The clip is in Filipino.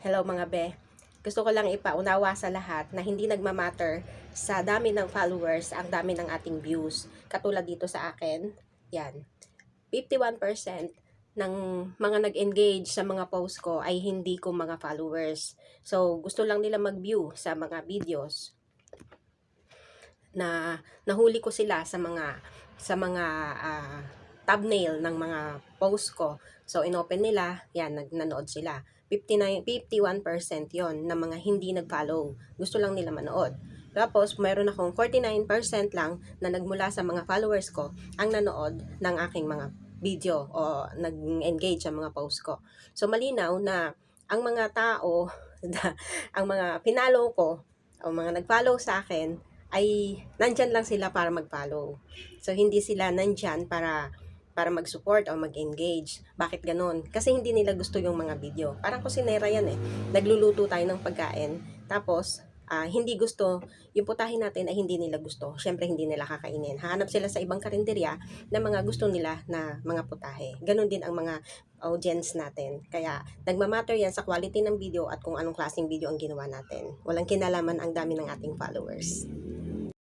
Hello mga be. Gusto ko lang ipaunawa sa lahat na hindi nagmamatter sa dami ng followers ang dami ng ating views. Katulad dito sa akin, yan. 51% ng mga nag-engage sa mga post ko ay hindi ko mga followers. So, gusto lang nila mag-view sa mga videos na nahuli ko sila sa mga thumbnail ng mga post ko. So, inopen nila, yan, nanood sila. 51% yon na mga hindi nag-follow. Gusto lang nila manood. Tapos, mayroon akong 49% lang na nagmula sa mga followers ko ang nanood ng aking mga video o nag-engage sa mga post ko. So, malinaw na ang mga tao, ang mga pinalo ko, o mga nag-follow sa akin, ay nandyan lang sila para mag-follow. So, hindi sila nandyan para mag-support o mag-engage. Bakit ganun? Kasi hindi nila gusto yung mga video. Parang kusinera yan eh. Nagluluto tayo ng pagkain, tapos hindi gusto, yung putahin natin ay hindi nila gusto. Syempre hindi nila kakainin. Hahanap sila sa ibang karinderya na mga gusto nila na mga putahe. Ganon din ang mga audience natin. Kaya nagmamatter yan sa quality ng video at kung anong klaseng video ang ginawa natin. Walang kinalaman ang dami ng ating followers.